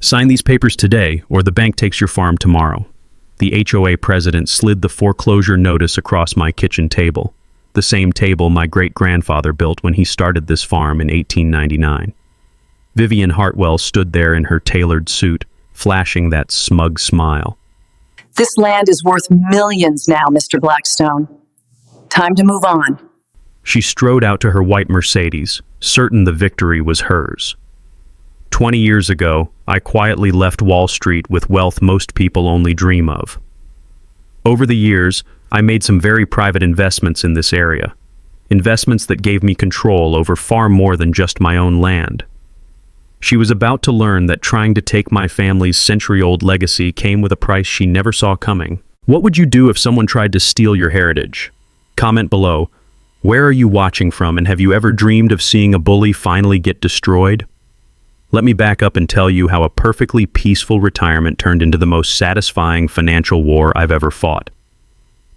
Sign these papers today, or the bank takes your farm tomorrow. The HOA president slid the foreclosure notice across my kitchen table, the same table my great-grandfather built when he started this farm in 1899. Vivian Hartwell stood there in her tailored suit, flashing that smug smile. This land is worth millions now, Mr. Blackstone. Time to move on. She strode out to her white Mercedes, certain the victory was hers. 20 years ago, I quietly left Wall Street with wealth most people only dream of. Over the years, I made some very private investments in this area. Investments that gave me control over far more than just my own land. She was about to learn that trying to take my family's century-old legacy came with a price she never saw coming. What would you do if someone tried to steal your heritage? Comment below. Where are you watching from, and have you ever dreamed of seeing a bully finally get destroyed? Let me back up and tell you how a perfectly peaceful retirement turned into the most satisfying financial war I've ever fought.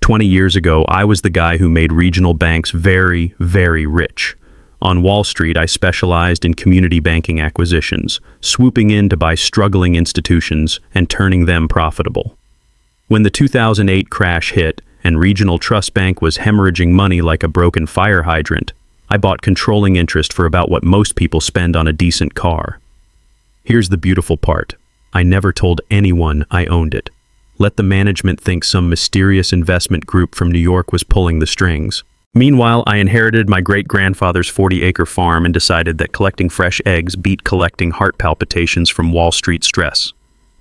20 years ago, I was the guy who made regional banks very, very rich. On Wall Street, I specialized in community banking acquisitions, swooping in to buy struggling institutions and turning them profitable. When the 2008 crash hit and Regional Trust Bank was hemorrhaging money like a broken fire hydrant, I bought controlling interest for about what most people spend on a decent car. Here's the beautiful part. I never told anyone I owned it. Let the management think some mysterious investment group from New York was pulling the strings. Meanwhile, I inherited my great-grandfather's 40-acre farm and decided that collecting fresh eggs beat collecting heart palpitations from Wall Street stress.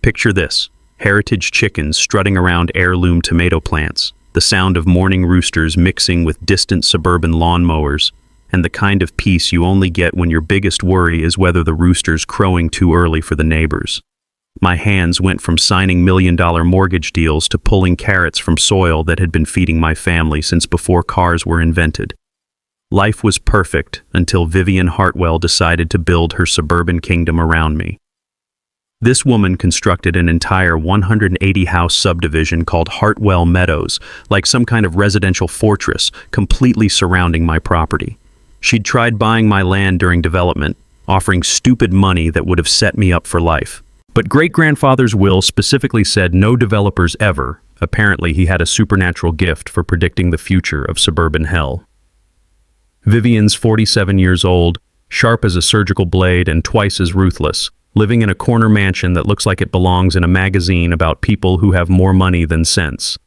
Picture this: heritage chickens strutting around heirloom tomato plants, the sound of morning roosters mixing with distant suburban lawnmowers, and the kind of peace you only get when your biggest worry is whether the rooster's crowing too early for the neighbors. My hands went from signing million-dollar mortgage deals to pulling carrots from soil that had been feeding my family since before cars were invented. Life was perfect until Vivian Hartwell decided to build her suburban kingdom around me. This woman constructed an entire 180-house subdivision called Hartwell Meadows, like some kind of residential fortress, completely surrounding my property. She'd tried buying my land during development, offering stupid money that would have set me up for life. But great-grandfather's will specifically said no developers ever. Apparently, he had a supernatural gift for predicting the future of suburban hell. Vivian's 47 years old, sharp as a surgical blade and twice as ruthless, living in a corner mansion that looks like it belongs in a magazine about people who have more money than sense.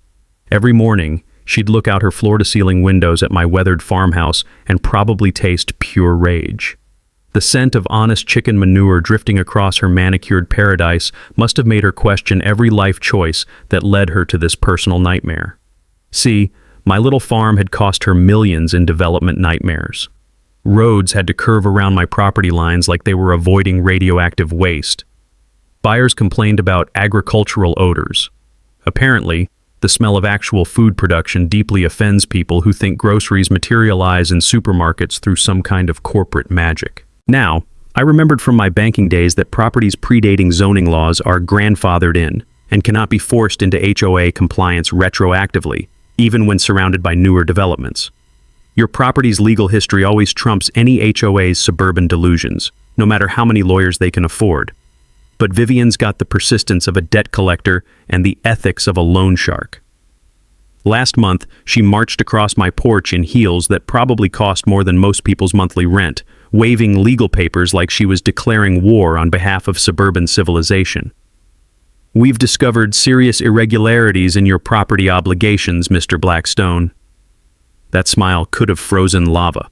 Every morning, she'd look out her floor-to-ceiling windows at my weathered farmhouse and probably taste pure rage. The scent of honest chicken manure drifting across her manicured paradise must have made her question every life choice that led her to this personal nightmare. See, my little farm had cost her millions in development nightmares. Roads had to curve around my property lines like they were avoiding radioactive waste. Buyers complained about agricultural odors. Apparently, the smell of actual food production deeply offends people who think groceries materialize in supermarkets through some kind of corporate magic. Now, I remembered from my banking days that properties predating zoning laws are grandfathered in and cannot be forced into HOA compliance retroactively, even when surrounded by newer developments. Your property's legal history always trumps any HOA's suburban delusions, no matter how many lawyers they can afford. But Vivian's got the persistence of a debt collector and the ethics of a loan shark. Last month, she marched across my porch in heels that probably cost more than most people's monthly rent, waving legal papers like she was declaring war on behalf of suburban civilization. "We've discovered serious irregularities in your property obligations, Mr. Blackstone." That smile could have frozen lava.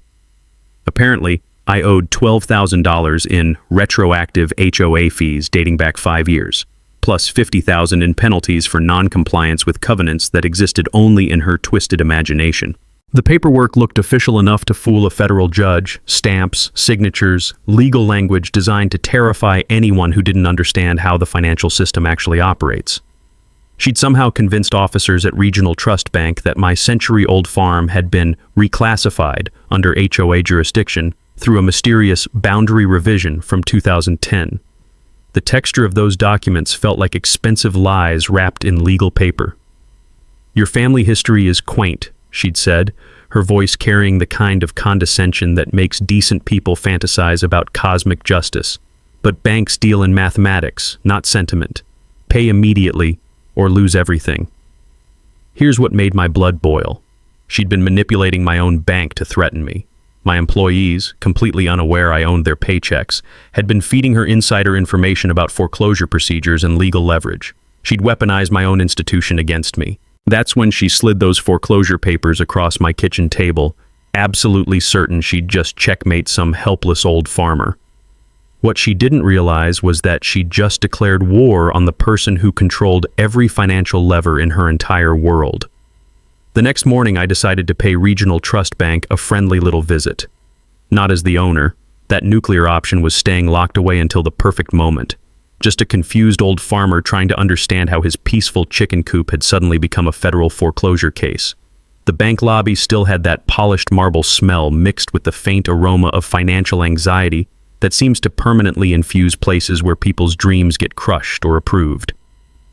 Apparently, I owed $12,000 in retroactive HOA fees dating back 5 years, plus $50,000 in penalties for non-compliance with covenants that existed only in her twisted imagination. The paperwork looked official enough to fool a federal judge: stamps, signatures, legal language designed to terrify anyone who didn't understand how the financial system actually operates. She'd somehow convinced officers at Regional Trust Bank that my century-old farm had been reclassified under HOA jurisdiction through a mysterious boundary revision from 2010. The texture of those documents felt like expensive lies wrapped in legal paper. "Your family history is quaint," she'd said, her voice carrying the kind of condescension that makes decent people fantasize about cosmic justice. But banks deal in mathematics, not sentiment. Pay immediately or lose everything. Here's what made my blood boil. She'd been manipulating my own bank to threaten me. My employees, completely unaware I owned their paychecks, had been feeding her insider information about foreclosure procedures and legal leverage. She'd weaponized my own institution against me. That's when she slid those foreclosure papers across my kitchen table, absolutely certain she'd just checkmate some helpless old farmer. What she didn't realize was that she'd just declared war on the person who controlled every financial lever in her entire world. The next morning, I decided to pay Regional Trust Bank a friendly little visit. Not as the owner. That nuclear option was staying locked away until the perfect moment. Just a confused old farmer trying to understand how his peaceful chicken coop had suddenly become a federal foreclosure case. The bank lobby still had that polished marble smell mixed with the faint aroma of financial anxiety that seems to permanently infuse places where people's dreams get crushed or approved.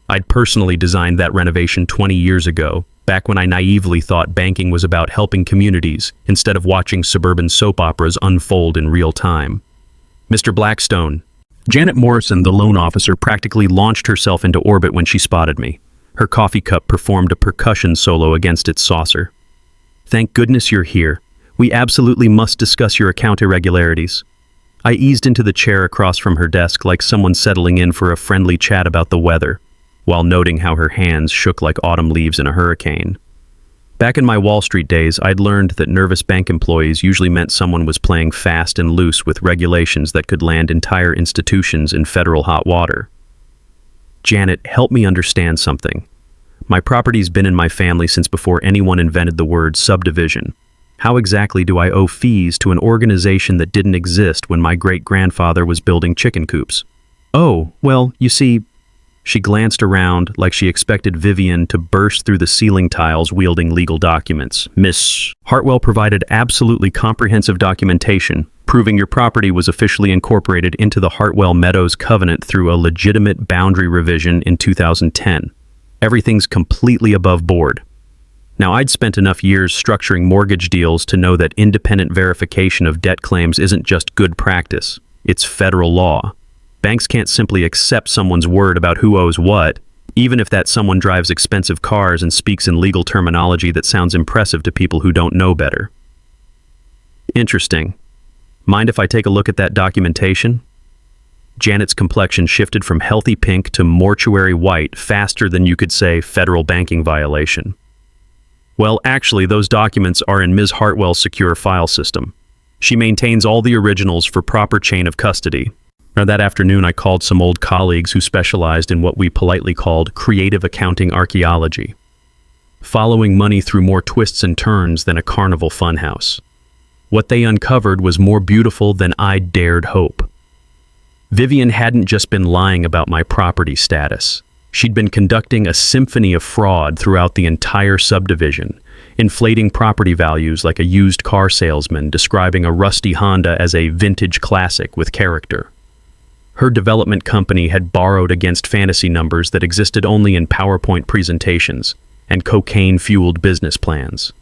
I'd personally designed that renovation 20 years ago, back when I naively thought banking was about helping communities instead of watching suburban soap operas unfold in real time. Mr. Blackstone. Janet Morrison, the loan officer, practically launched herself into orbit when she spotted me. Her coffee cup performed a percussion solo against its saucer. Thank goodness you're here. We absolutely must discuss your account irregularities. I eased into the chair across from her desk like someone settling in for a friendly chat about the weather, while noting how her hands shook like autumn leaves in a hurricane. Back in my Wall Street days, I'd learned that nervous bank employees usually meant someone was playing fast and loose with regulations that could land entire institutions in federal hot water. Janet, help me understand something. My property's been in my family since before anyone invented the word subdivision. How exactly do I owe fees to an organization that didn't exist when my great-grandfather was building chicken coops? Oh, well, you see, she glanced around like she expected Vivian to burst through the ceiling tiles wielding legal documents. Miss Hartwell provided absolutely comprehensive documentation, proving your property was officially incorporated into the Hartwell Meadows Covenant through a legitimate boundary revision in 2010. Everything's completely above board. Now, I'd spent enough years structuring mortgage deals to know that independent verification of debt claims isn't just good practice, it's federal law. Banks can't simply accept someone's word about who owes what, even if that someone drives expensive cars and speaks in legal terminology that sounds impressive to people who don't know better. Interesting. Mind if I take a look at that documentation? Janet's complexion shifted from healthy pink to mortuary white faster than you could say federal banking violation. Well, actually, those documents are in Ms. Hartwell's secure file system. She maintains all the originals for proper chain of custody. Now, that afternoon, I called some old colleagues who specialized in what we politely called creative accounting archaeology, following money through more twists and turns than a carnival funhouse. What they uncovered was more beautiful than I dared hope. Vivian hadn't just been lying about my property status. She'd been conducting a symphony of fraud throughout the entire subdivision, inflating property values like a used car salesman describing a rusty Honda as a vintage classic with character. Her development company had borrowed against fantasy numbers that existed only in PowerPoint presentations and cocaine-fueled business plans.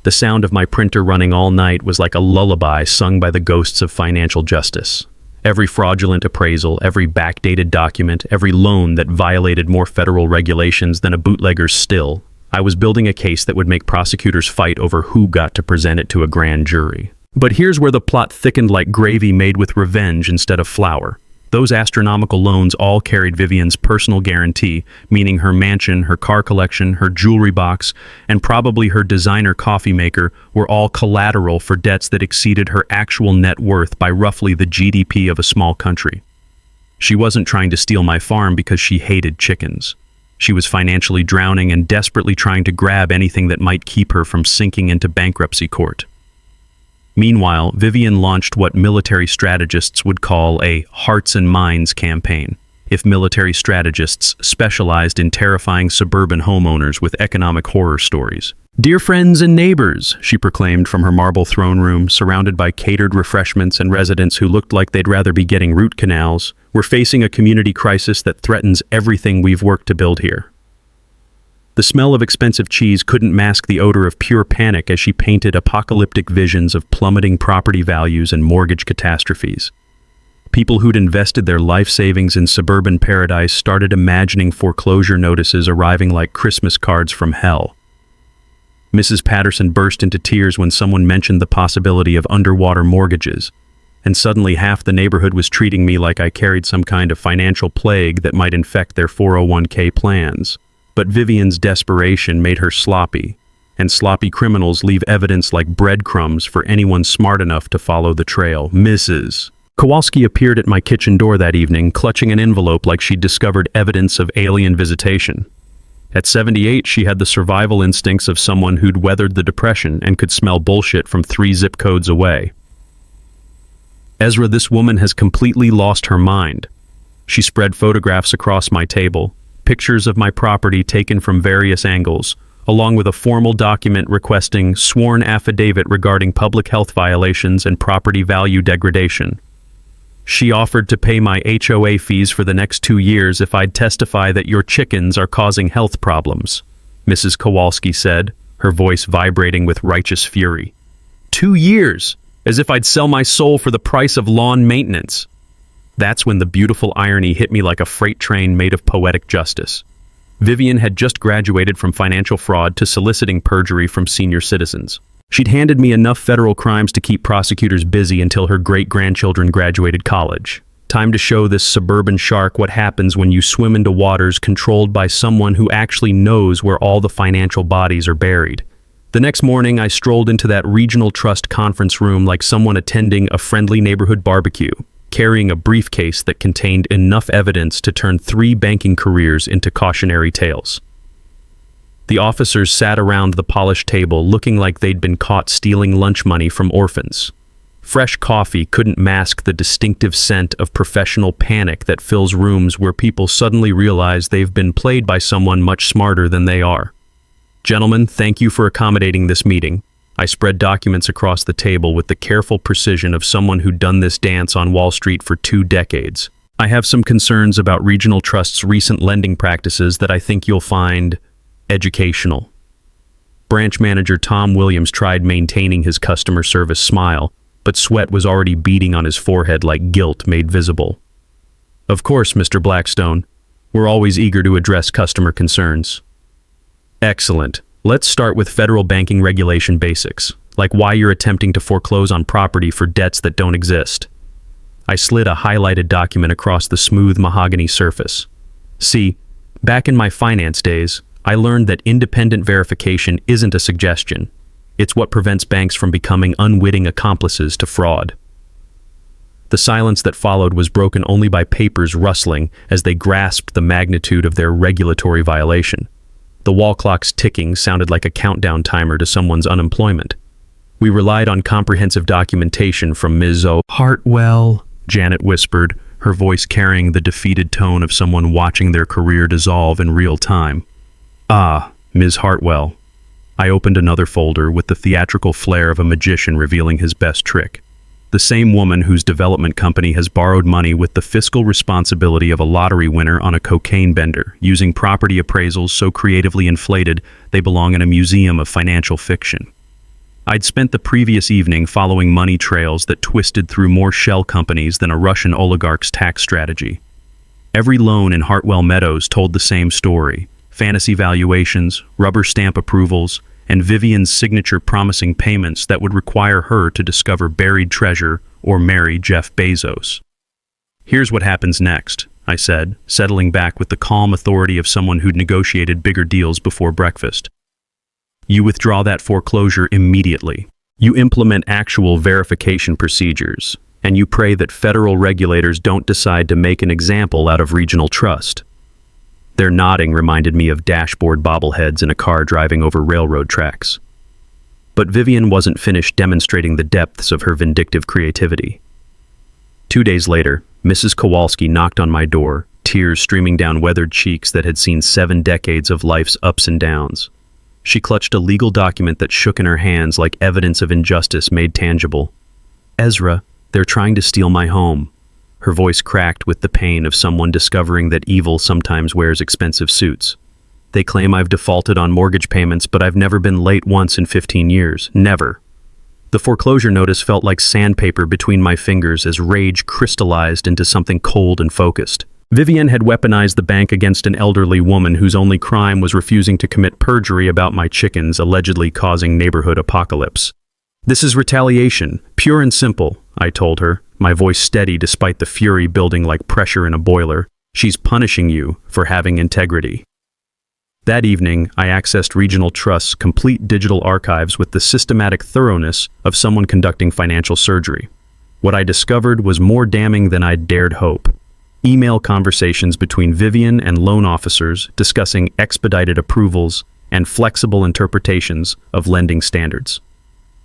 The sound of my printer running all night was like a lullaby sung by the ghosts of financial justice. Every fraudulent appraisal, every backdated document, every loan that violated more federal regulations than a bootlegger's still. I was building a case that would make prosecutors fight over who got to present it to a grand jury. But here's where the plot thickened like gravy made with revenge instead of flour. Those astronomical loans all carried Vivian's personal guarantee, meaning her mansion, her car collection, her jewelry box, and probably her designer coffee maker were all collateral for debts that exceeded her actual net worth by roughly the GDP of a small country. She wasn't trying to steal my farm because she hated chickens. She was financially drowning and desperately trying to grab anything that might keep her from sinking into bankruptcy court. Meanwhile, Vivian launched what military strategists would call a hearts and minds campaign, if military strategists specialized in terrifying suburban homeowners with economic horror stories. "Dear friends and neighbors," she proclaimed from her marble throne room, surrounded by catered refreshments and residents who looked like they'd rather be getting root canals, "we're facing a community crisis that threatens everything we've worked to build here." The smell of expensive cheese couldn't mask the odor of pure panic as she painted apocalyptic visions of plummeting property values and mortgage catastrophes. People who'd invested their life savings in suburban paradise started imagining foreclosure notices arriving like Christmas cards from hell. Mrs. Patterson burst into tears when someone mentioned the possibility of underwater mortgages, and suddenly half the neighborhood was treating me like I carried some kind of financial plague that might infect their 401k plans. But Vivian's desperation made her sloppy, and sloppy criminals leave evidence like breadcrumbs for anyone smart enough to follow the trail. Mrs. Kowalski appeared at my kitchen door that evening, clutching an envelope like she'd discovered evidence of alien visitation. At 78, she had the survival instincts of someone who'd weathered the Depression and could smell bullshit from 3 zip codes away. Ezra, this woman has completely lost her mind. She spread photographs across my table, pictures of my property taken from various angles, along with a formal document requesting sworn affidavit regarding public health violations and property value degradation. She offered to pay my HOA fees for the next 2 years if I'd testify that your chickens are causing health problems, Mrs. Kowalski said, her voice vibrating with righteous fury. 2 years! As if I'd sell my soul for the price of lawn maintenance. That's when the beautiful irony hit me like a freight train made of poetic justice. Vivian had just graduated from financial fraud to soliciting perjury from senior citizens. She'd handed me enough federal crimes to keep prosecutors busy until her great-grandchildren graduated college. Time to show this suburban shark what happens when you swim into waters controlled by someone who actually knows where all the financial bodies are buried. The next morning, I strolled into that regional trust conference room like someone attending a friendly neighborhood barbecue, carrying a briefcase that contained enough evidence to turn 3 banking careers into cautionary tales. The officers sat around the polished table looking like they'd been caught stealing lunch money from orphans. Fresh coffee couldn't mask the distinctive scent of professional panic that fills rooms where people suddenly realize they've been played by someone much smarter than they are. Gentlemen, thank you for accommodating this meeting. I spread documents across the table with the careful precision of someone who'd done this dance on Wall Street for 2 decades. I have some concerns about Regional Trust's recent lending practices that I think you'll find educational. Branch manager Tom Williams tried maintaining his customer service smile, but sweat was already beading on his forehead like guilt made visible. Of course, Mr. Blackstone. We're always eager to address customer concerns. Excellent. Let's start with federal banking regulation basics, like why you're attempting to foreclose on property for debts that don't exist. I slid a highlighted document across the smooth mahogany surface. See, back in my finance days, I learned that independent verification isn't a suggestion. It's what prevents banks from becoming unwitting accomplices to fraud. The silence that followed was broken only by papers rustling as they grasped the magnitude of their regulatory violation. The wall clock's ticking sounded like a countdown timer to someone's unemployment. We relied on comprehensive documentation from Ms. Hartwell, Janet whispered, her voice carrying the defeated tone of someone watching their career dissolve in real time. Ah, Ms. Hartwell. I opened another folder with the theatrical flair of a magician revealing his best trick. The same woman whose development company has borrowed money with the fiscal responsibility of a lottery winner on a cocaine bender, using property appraisals so creatively inflated they belong in a museum of financial fiction. I'd spent the previous evening following money trails that twisted through more shell companies than a Russian oligarch's tax strategy. Every loan in Hartwell Meadows told the same story: fantasy valuations, rubber stamp approvals, and Vivian's signature promising payments that would require her to discover buried treasure or marry Jeff Bezos. Here's what happens next, I said, settling back with the calm authority of someone who'd negotiated bigger deals before breakfast. You withdraw that foreclosure immediately. You implement actual verification procedures, and you pray that federal regulators don't decide to make an example out of Regional Trust. Their nodding reminded me of dashboard bobbleheads in a car driving over railroad tracks. But Vivian wasn't finished demonstrating the depths of her vindictive creativity. 2 days later, Mrs. Kowalski knocked on my door, tears streaming down weathered cheeks that had seen 7 decades of life's ups and downs. She clutched a legal document that shook in her hands like evidence of injustice made tangible. Ezra, they're trying to steal my home. Her voice cracked with the pain of someone discovering that evil sometimes wears expensive suits. They claim I've defaulted on mortgage payments, but I've never been late once in 15 years. Never. The foreclosure notice felt like sandpaper between my fingers as rage crystallized into something cold and focused. Vivian had weaponized the bank against an elderly woman whose only crime was refusing to commit perjury about my chickens, allegedly causing neighborhood apocalypse. "This is retaliation, pure and simple," I told her, my voice steady despite the fury building like pressure in a boiler. "She's punishing you for having integrity." That evening, I accessed Regional Trust's complete digital archives with the systematic thoroughness of someone conducting financial surgery. What I discovered was more damning than I'd dared hope. Email conversations between Vivian and loan officers discussing expedited approvals and flexible interpretations of lending standards.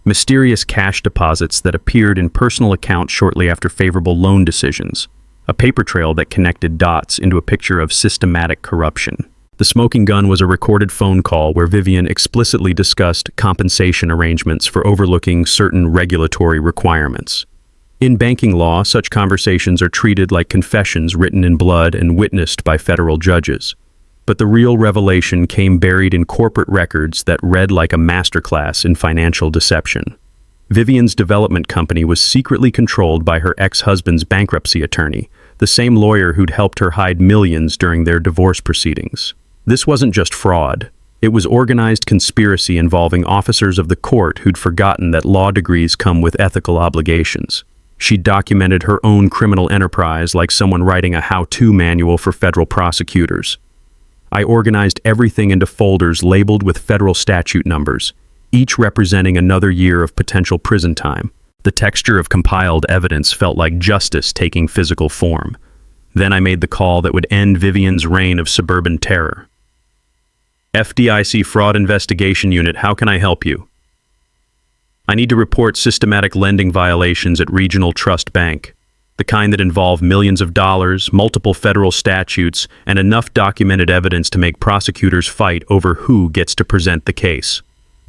Mysterious cash deposits that appeared in personal accounts shortly after favorable loan decisions. A paper trail that connected dots into a picture of systematic corruption. The smoking gun was a recorded phone call where Vivian explicitly discussed compensation arrangements for overlooking certain regulatory requirements. In banking law, such conversations are treated like confessions written in blood and witnessed by federal judges. But the real revelation came buried in corporate records that read like a masterclass in financial deception. Vivian's development company was secretly controlled by her ex-husband's bankruptcy attorney, the same lawyer who'd helped her hide millions during their divorce proceedings. This wasn't just fraud. It was organized conspiracy involving officers of the court who'd forgotten that law degrees come with ethical obligations. She documented her own criminal enterprise like someone writing a how-to manual for federal prosecutors. I organized everything into folders labeled with federal statute numbers, each representing another year of potential prison time. The texture of compiled evidence felt like justice taking physical form. Then I made the call that would end Vivian's reign of suburban terror. "FDIC Fraud Investigation Unit, how can I help you?" "I need to report systematic lending violations at Regional Trust Bank, the kind that involve millions of dollars, multiple federal statutes, and enough documented evidence to make prosecutors fight over who gets to present the case.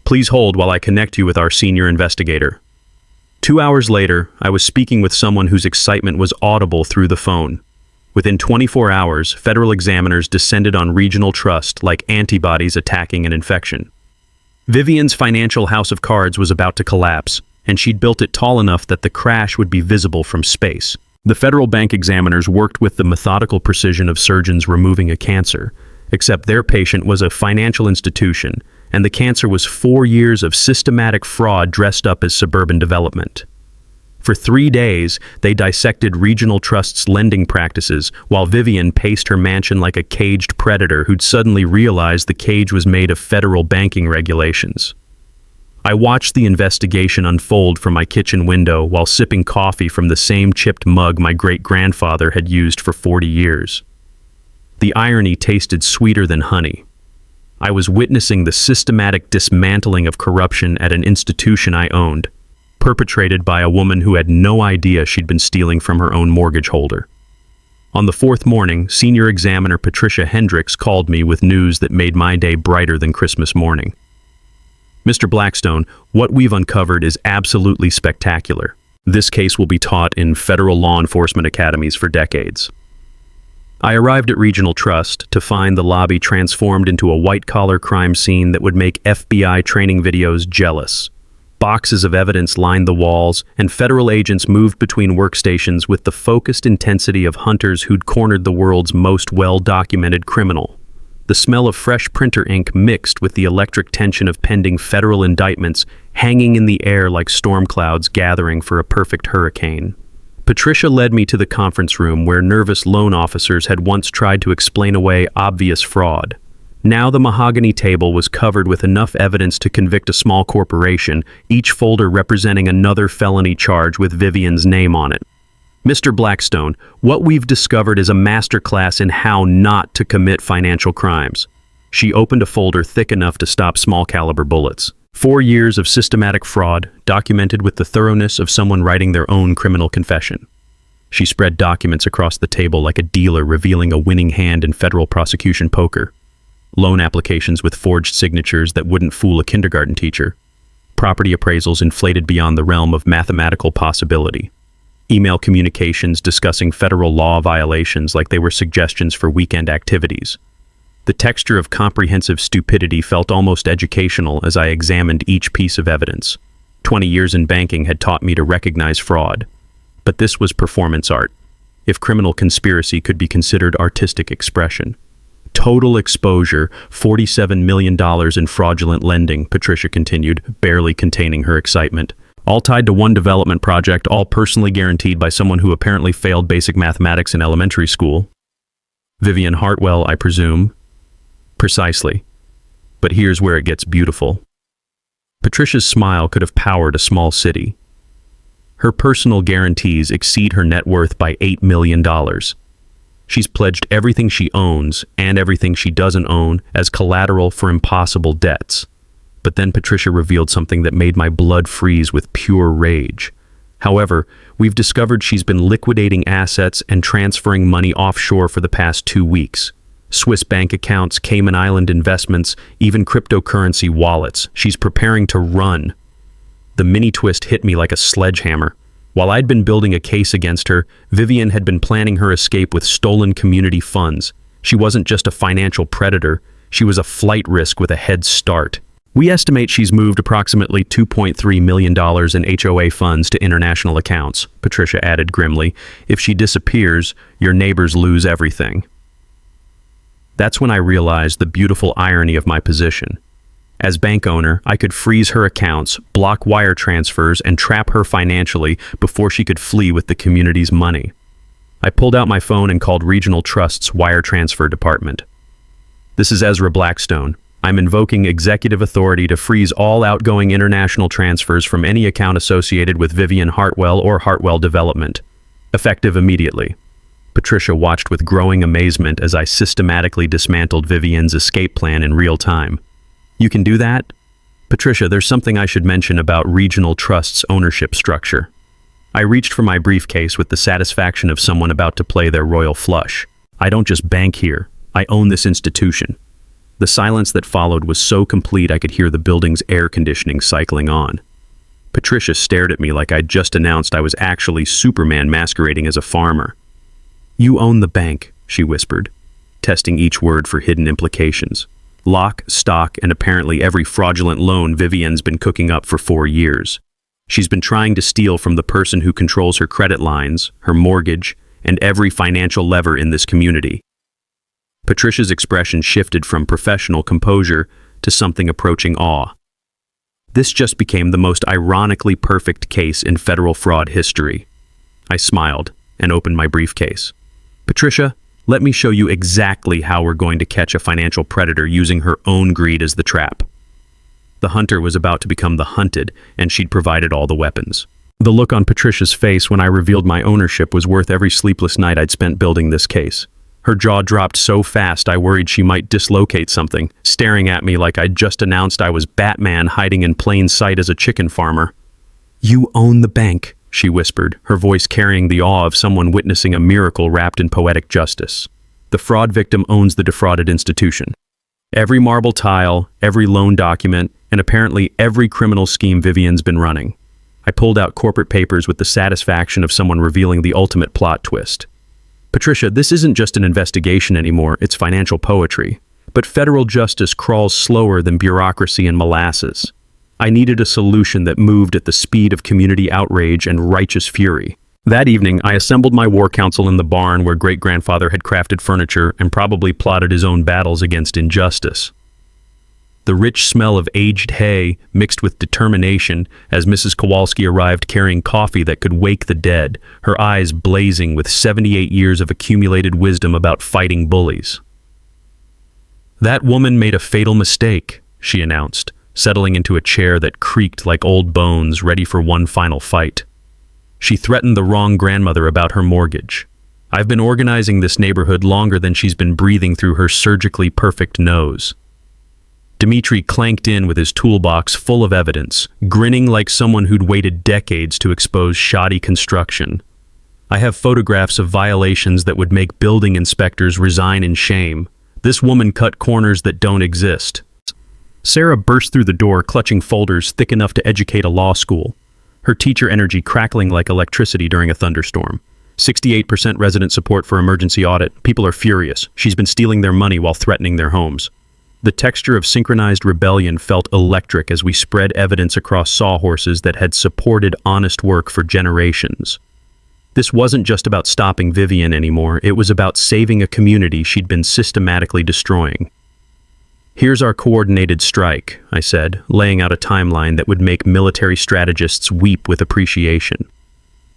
Please hold while I connect you with our senior investigator." 2 hours later, I was speaking with someone whose excitement was audible through the phone. Within 24 hours, federal examiners descended on Regional Trust like antibodies attacking an infection. Vivian's financial house of cards was about to collapse, and she'd built it tall enough that the crash would be visible from space. The federal bank examiners worked with the methodical precision of surgeons removing a cancer, except their patient was a financial institution, and the cancer was 4 years of systematic fraud dressed up as suburban development. For 3 days, they dissected Regional Trust's lending practices, while Vivian paced her mansion like a caged predator who'd suddenly realized the cage was made of federal banking regulations. I watched the investigation unfold from my kitchen window while sipping coffee from the same chipped mug my great-grandfather had used for 40 years. The irony tasted sweeter than honey. I was witnessing the systematic dismantling of corruption at an institution I owned, perpetrated by a woman who had no idea she'd been stealing from her own mortgage holder. On the 4th morning, Senior Examiner Patricia Hendricks called me with news that made my day brighter than Christmas morning. "Mr. Blackstone, what we've uncovered is absolutely spectacular. This case will be taught in federal law enforcement academies for decades." I arrived at Regional Trust to find the lobby transformed into a white-collar crime scene that would make FBI training videos jealous. Boxes of evidence lined the walls, and federal agents moved between workstations with the focused intensity of hunters who'd cornered the world's most well-documented criminal. The smell of fresh printer ink mixed with the electric tension of pending federal indictments hanging in the air like storm clouds gathering for a perfect hurricane. Patricia led me to the conference room where nervous loan officers had once tried to explain away obvious fraud. Now the mahogany table was covered with enough evidence to convict a small corporation, each folder representing another felony charge with Vivian's name on it. "Mr. Blackstone, what we've discovered is a masterclass in how not to commit financial crimes." She opened a folder thick enough to stop small-caliber bullets. 4 years of systematic fraud, documented with the thoroughness of someone writing their own criminal confession. She spread documents across the table like a dealer revealing a winning hand in federal prosecution poker. Loan applications with forged signatures that wouldn't fool a kindergarten teacher. Property appraisals inflated beyond the realm of mathematical possibility. Email communications discussing federal law violations like they were suggestions for weekend activities. The texture of comprehensive stupidity felt almost educational as I examined each piece of evidence. 20 years in banking had taught me to recognize fraud. But this was performance art, if criminal conspiracy could be considered artistic expression. Total exposure, $47 million in fraudulent lending, Patricia continued, barely containing her excitement. All tied to one development project, all personally guaranteed by someone who apparently failed basic mathematics in elementary school. Vivian Hartwell, I presume. Precisely. But here's where it gets beautiful. Patricia's smile could have powered a small city. Her personal guarantees exceed her net worth by $8 million. She's pledged everything she owns and everything she doesn't own as collateral for impossible debts. But then Patricia revealed something that made my blood freeze with pure rage. However, we've discovered she's been liquidating assets and transferring money offshore for the past 2 weeks. Swiss bank accounts, Cayman Island investments, even cryptocurrency wallets. She's preparing to run. The mini twist hit me like a sledgehammer. While I'd been building a case against her, Vivian had been planning her escape with stolen community funds. She wasn't just a financial predator, she was a flight risk with a head start. We estimate she's moved approximately $2.3 million in HOA funds to international accounts, Patricia added grimly. If she disappears, your neighbors lose everything. That's when I realized the beautiful irony of my position. As bank owner, I could freeze her accounts, block wire transfers, and trap her financially before she could flee with the community's money. I pulled out my phone and called Regional Trust's wire transfer department. This is Ezra Blackstone. I'm invoking executive authority to freeze all outgoing international transfers from any account associated with Vivian Hartwell or Hartwell Development. Effective immediately. Patricia watched with growing amazement as I systematically dismantled Vivian's escape plan in real time. You can do that? Patricia, there's something I should mention about Regional Trust's ownership structure. I reached for my briefcase with the satisfaction of someone about to play their royal flush. I don't just bank here, I own this institution. The silence that followed was so complete I could hear the building's air conditioning cycling on. Patricia stared at me like I'd just announced I was actually Superman masquerading as a farmer. You own the bank, she whispered, testing each word for hidden implications. Lock, stock, and apparently every fraudulent loan Vivian's been cooking up for 4 years. She's been trying to steal from the person who controls her credit lines, her mortgage, and every financial lever in this community. Patricia's expression shifted from professional composure to something approaching awe. This just became the most ironically perfect case in federal fraud history. I smiled and opened my briefcase. Patricia, let me show you exactly how we're going to catch a financial predator using her own greed as the trap. The hunter was about to become the hunted, and she'd provided all the weapons. The look on Patricia's face when I revealed my ownership was worth every sleepless night I'd spent building this case. Her jaw dropped so fast I worried she might dislocate something, staring at me like I'd just announced I was Batman hiding in plain sight as a chicken farmer. You own the bank, she whispered, her voice carrying the awe of someone witnessing a miracle wrapped in poetic justice. The fraud victim owns the defrauded institution. Every marble tile, every loan document, and apparently every criminal scheme Vivian's been running. I pulled out corporate papers with the satisfaction of someone revealing the ultimate plot twist. Patricia, this isn't just an investigation anymore, it's financial poetry. But federal justice crawls slower than bureaucracy and molasses. I needed a solution that moved at the speed of community outrage and righteous fury. That evening, I assembled my war council in the barn where great-grandfather had crafted furniture and probably plotted his own battles against injustice. The rich smell of aged hay mixed with determination as Mrs. Kowalski arrived carrying coffee that could wake the dead, her eyes blazing with 78 years of accumulated wisdom about fighting bullies. That woman made a fatal mistake, she announced, settling into a chair that creaked like old bones, ready for one final fight. She threatened the wrong grandmother about her mortgage. I've been organizing this neighborhood longer than she's been breathing through her surgically perfect nose. Dmitri clanked in with his toolbox full of evidence, grinning like someone who'd waited decades to expose shoddy construction. I have photographs of violations that would make building inspectors resign in shame. This woman cut corners that don't exist. Sarah burst through the door, clutching folders thick enough to educate a law school, her teacher energy crackling like electricity during a thunderstorm. 68% resident support for emergency audit. People are furious. She's been stealing their money while threatening their homes. The texture of synchronized rebellion felt electric as we spread evidence across sawhorses that had supported honest work for generations. This wasn't just about stopping Vivian anymore, it was about saving a community she'd been systematically destroying. "Here's our coordinated strike," I said, laying out a timeline that would make military strategists weep with appreciation.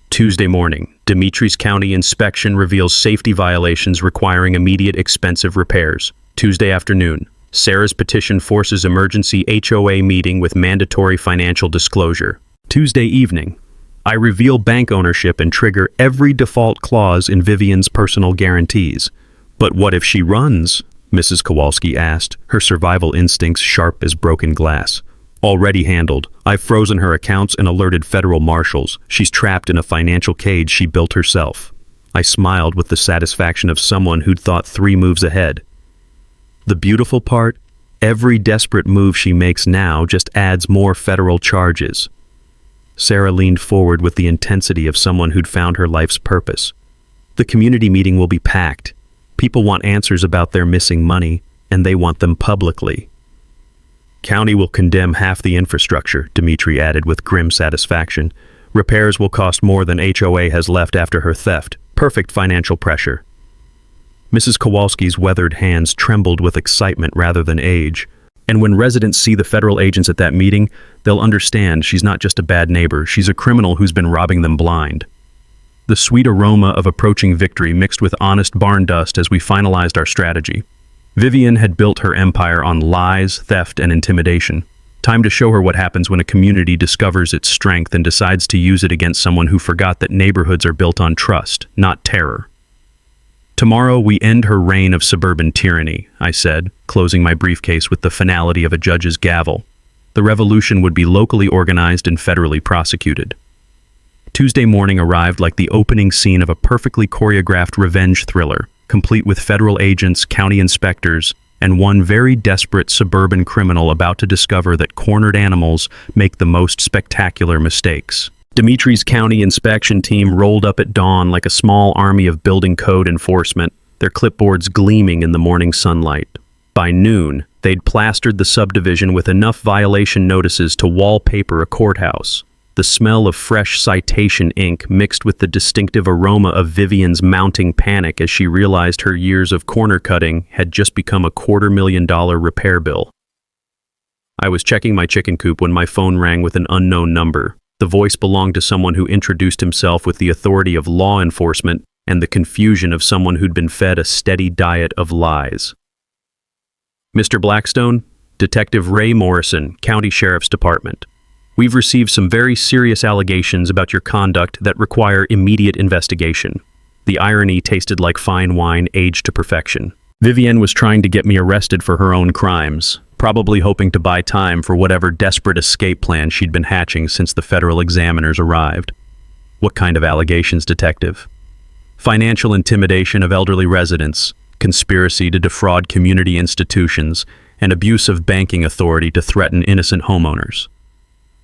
Tuesday morning, Dimitri's county inspection reveals safety violations requiring immediate expensive repairs. Tuesday afternoon, Sarah's petition forces emergency HOA meeting with mandatory financial disclosure. Tuesday evening, I reveal bank ownership and trigger every default clause in Vivian's personal guarantees. "But what if she runs?" Mrs. Kowalski asked, her survival instincts sharp as broken glass. "Already handled. I've frozen her accounts and alerted federal marshals. She's trapped in a financial cage she built herself." I smiled with the satisfaction of someone who'd thought 3 moves ahead. The beautiful part? Every desperate move she makes now just adds more federal charges. Sarah leaned forward with the intensity of someone who'd found her life's purpose. "The community meeting will be packed. People want answers about their missing money, and they want them publicly." "County will condemn half the infrastructure," Dimitri added with grim satisfaction. "Repairs will cost more than HOA has left after her theft. Perfect financial pressure." Mrs. Kowalski's weathered hands trembled with excitement rather than age. "And when residents see the federal agents at that meeting, they'll understand she's not just a bad neighbor, she's a criminal who's been robbing them blind." The sweet aroma of approaching victory mixed with honest barn dust as we finalized our strategy. Vivian had built her empire on lies, theft, and intimidation. Time to show her what happens when a community discovers its strength and decides to use it against someone who forgot that neighborhoods are built on trust, not terror. "Tomorrow we end her reign of suburban tyranny," I said, closing my briefcase with the finality of a judge's gavel. The revolution would be locally organized and federally prosecuted. Tuesday morning arrived like the opening scene of a perfectly choreographed revenge thriller, complete with federal agents, county inspectors, and one very desperate suburban criminal about to discover that cornered animals make the most spectacular mistakes. Dimitri's county inspection team rolled up at dawn like a small army of building code enforcement, their clipboards gleaming in the morning sunlight. By noon, they'd plastered the subdivision with enough violation notices to wallpaper a courthouse. The smell of fresh citation ink mixed with the distinctive aroma of Vivian's mounting panic as she realized her years of corner cutting had just become a $250,000 repair bill. I was checking my chicken coop when my phone rang with an unknown number. The voice belonged to someone who introduced himself with the authority of law enforcement and the confusion of someone who'd been fed a steady diet of lies. "Mr. Blackstone, Detective Ray Morrison, County Sheriff's Department. We've received some very serious allegations about your conduct that require immediate investigation." The irony tasted like fine wine aged to perfection. Vivian was trying to get me arrested for her own crimes, probably hoping to buy time for whatever desperate escape plan she'd been hatching since the federal examiners arrived. "What kind of allegations, Detective?" "Financial intimidation of elderly residents, conspiracy to defraud community institutions, and abuse of banking authority to threaten innocent homeowners."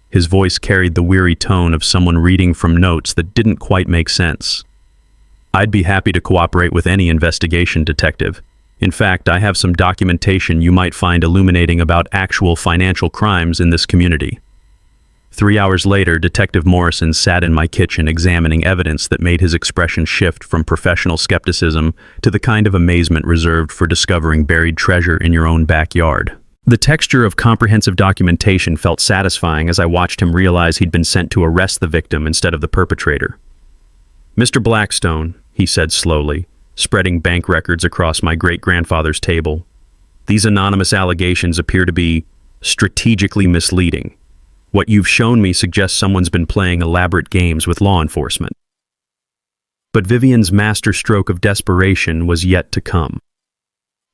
His voice carried the weary tone of someone reading from notes that didn't quite make sense. "I'd be happy to cooperate with any investigation, Detective. In fact, I have some documentation you might find illuminating about actual financial crimes in this community." 3 hours later, Detective Morrison sat in my kitchen examining evidence that made his expression shift from professional skepticism to the kind of amazement reserved for discovering buried treasure in your own backyard. The texture of comprehensive documentation felt satisfying as I watched him realize he'd been sent to arrest the victim instead of the perpetrator. "Mr. Blackstone," he said slowly, spreading bank records across my great-grandfather's table, "these anonymous allegations appear to be strategically misleading. What you've shown me suggests someone's been playing elaborate games with law enforcement." But Vivian's masterstroke of desperation was yet to come.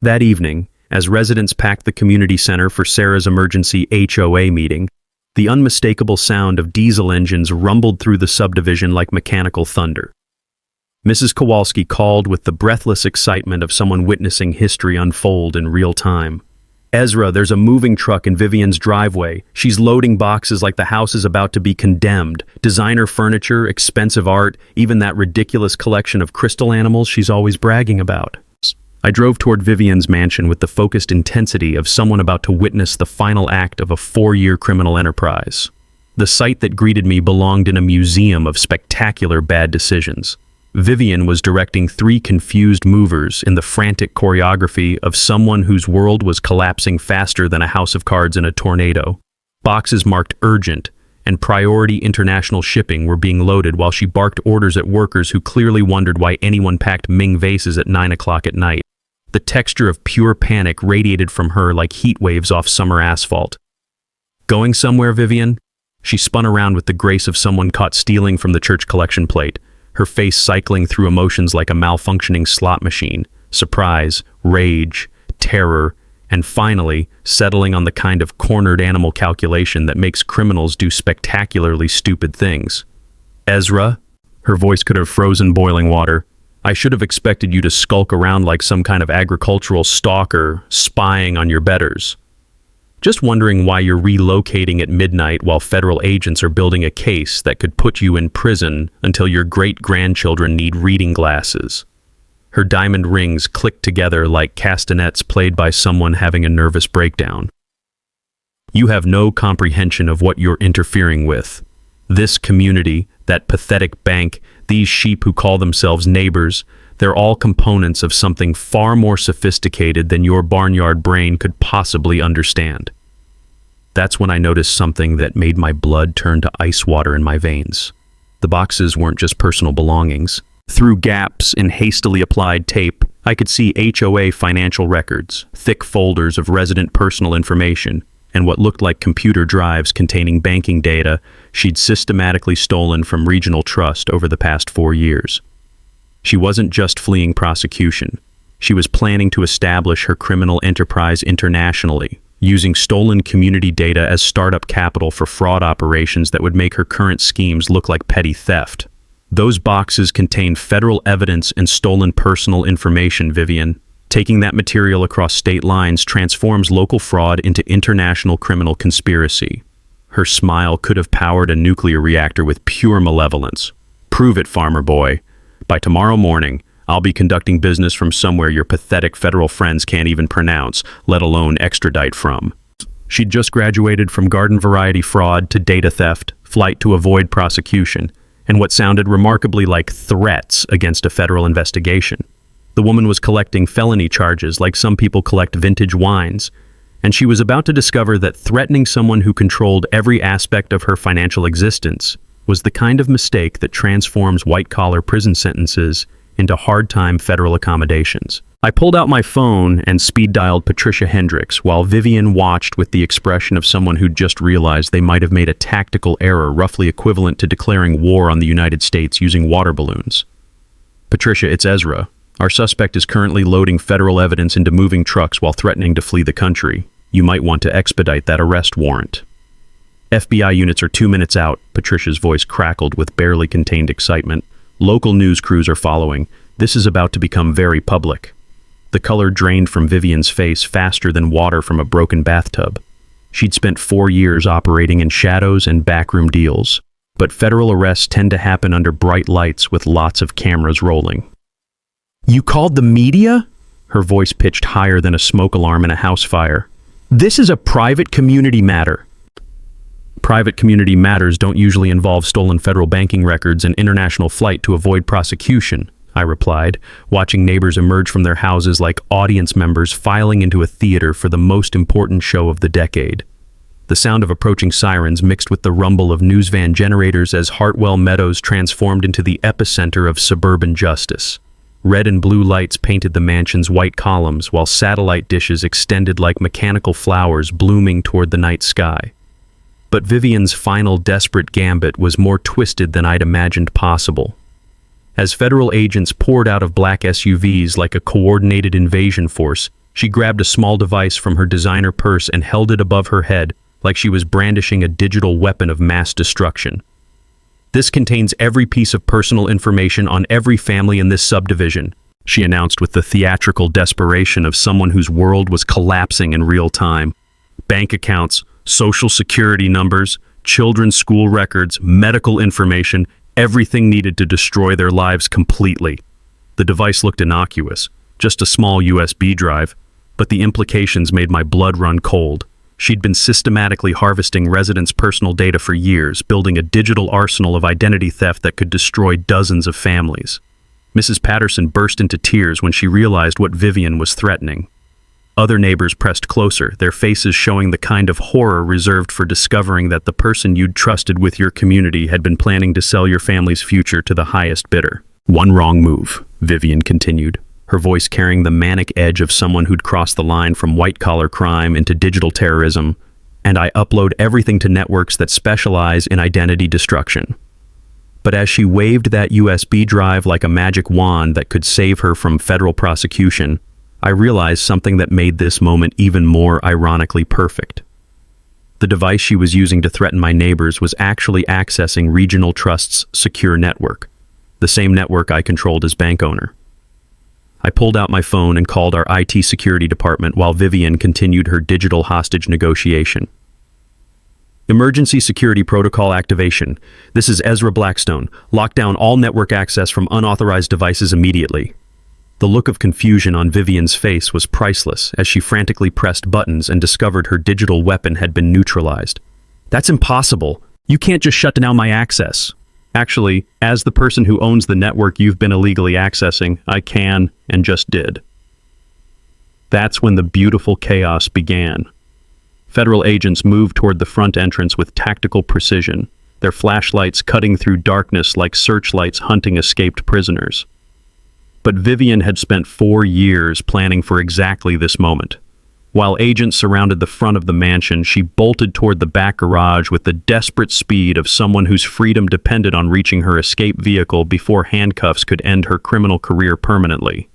That evening, as residents packed the community center for Sarah's emergency HOA meeting, the unmistakable sound of diesel engines rumbled through the subdivision like mechanical thunder. Mrs. Kowalski called with the breathless excitement of someone witnessing history unfold in real time. "Ezra, there's a moving truck in Vivian's driveway. She's loading boxes like the house is about to be condemned. Designer furniture, expensive art, even that ridiculous collection of crystal animals she's always bragging about." I drove toward Vivian's mansion with the focused intensity of someone about to witness the final act of a 4-year criminal enterprise. The sight that greeted me belonged in a museum of spectacular bad decisions. Vivian was directing 3 confused movers in the frantic choreography of someone whose world was collapsing faster than a house of cards in a tornado. Boxes marked urgent and priority international shipping were being loaded while she barked orders at workers who clearly wondered why anyone packed Ming vases at 9 o'clock at night. The texture of pure panic radiated from her like heat waves off summer asphalt. "Going somewhere, Vivian?" She spun around with the grace of someone caught stealing from the church collection plate, her face cycling through emotions like a malfunctioning slot machine: surprise, rage, terror, and finally, settling on the kind of cornered animal calculation that makes criminals do spectacularly stupid things. "Ezra?" Her voice could have frozen boiling water. "I should have expected you to skulk around like some kind of agricultural stalker, spying on your betters. Just wondering why you're relocating at midnight while federal agents are building a case that could put you in prison until your great-grandchildren need reading glasses." Her diamond rings clicked together like castanets played by someone having a nervous breakdown. "You have no comprehension of what you're interfering with. This community, that pathetic bank, these sheep who call themselves neighbors, they're all components of something far more sophisticated than your barnyard brain could possibly understand." That's when I noticed something that made my blood turn to ice water in my veins. The boxes weren't just personal belongings. Through gaps in hastily applied tape, I could see HOA financial records, thick folders of resident personal information, and what looked like computer drives containing banking data she'd systematically stolen from Regional Trust over the past 4 years. She wasn't just fleeing prosecution. She was planning to establish her criminal enterprise internationally, using stolen community data as startup capital for fraud operations that would make her current schemes look like petty theft. Those boxes contain federal evidence and stolen personal information, Vivian. Taking that material across state lines transforms local fraud into international criminal conspiracy. Her smile could have powered a nuclear reactor with pure malevolence. "Prove it, farmer boy. By tomorrow morning, I'll be conducting business from somewhere your pathetic federal friends can't even pronounce, let alone extradite from." She'd just graduated from garden variety fraud to data theft, flight to avoid prosecution, and what sounded remarkably like threats against a federal investigation. The woman was collecting felony charges like some people collect vintage wines, and she was about to discover that threatening someone who controlled every aspect of her financial existence was the kind of mistake that transforms white-collar prison sentences into hard-time federal accommodations. I pulled out my phone and speed-dialed Patricia Hendricks while Vivian watched with the expression of someone who'd just realized they might have made a tactical error roughly equivalent to declaring war on the United States using water balloons. "Patricia, it's Ezra. Our suspect is currently loading federal evidence into moving trucks while threatening to flee the country. You might want to expedite that arrest warrant." "FBI units are 2 minutes out," Patricia's voice crackled with barely contained excitement. "Local news crews are following. This is about to become very public." The color drained from Vivian's face faster than water from a broken bathtub. She'd spent 4 years operating in shadows and backroom deals, but federal arrests tend to happen under bright lights with lots of cameras rolling. "You called the media?" Her voice pitched higher than a smoke alarm in a house fire. "This is a private community matter." "Private community matters don't usually involve stolen federal banking records and international flight to avoid prosecution," I replied, watching neighbors emerge from their houses like audience members filing into a theater for the most important show of the decade. The sound of approaching sirens mixed with the rumble of news van generators as Hartwell Meadows transformed into the epicenter of suburban justice. Red and blue lights painted the mansion's white columns, while satellite dishes extended like mechanical flowers blooming toward the night sky. But Vivian's final desperate gambit was more twisted than I'd imagined possible. As federal agents poured out of black SUVs like a coordinated invasion force, she grabbed a small device from her designer purse and held it above her head like she was brandishing a digital weapon of mass destruction. "This contains every piece of personal information on every family in this subdivision," she announced with the theatrical desperation of someone whose world was collapsing in real time. "Bank accounts, social security numbers, children's school records, medical information, everything needed to destroy their lives completely." The device looked innocuous, just a small USB drive, but the implications made my blood run cold. She'd been systematically harvesting residents' personal data for years, building a digital arsenal of identity theft that could destroy dozens of families. Mrs. Patterson burst into tears when she realized what Vivian was threatening. Other neighbors pressed closer, their faces showing the kind of horror reserved for discovering that the person you'd trusted with your community had been planning to sell your family's future to the highest bidder. "One wrong move," Vivian continued, her voice carrying the manic edge of someone who'd crossed the line from white-collar crime into digital terrorism, "and I upload everything to networks that specialize in identity destruction." But as she waved that USB drive like a magic wand that could save her from federal prosecution, I realized something that made this moment even more ironically perfect. The device she was using to threaten my neighbors was actually accessing Regional Trust's secure network, the same network I controlled as bank owner. I pulled out my phone and called our IT security department while Vivian continued her digital hostage negotiation. "Emergency security protocol activation. This is Ezra Blackstone. Lock down all network access from unauthorized devices immediately." The look of confusion on Vivian's face was priceless as she frantically pressed buttons and discovered her digital weapon had been neutralized. "That's impossible. You can't just shut down my access." "Actually, as the person who owns the network you've been illegally accessing, I can and just did." That's when the beautiful chaos began. Federal agents moved toward the front entrance with tactical precision, their flashlights cutting through darkness like searchlights hunting escaped prisoners. But Vivian had spent 4 years planning for exactly this moment. While agents surrounded the front of the mansion, she bolted toward the back garage with the desperate speed of someone whose freedom depended on reaching her escape vehicle before handcuffs could end her criminal career permanently.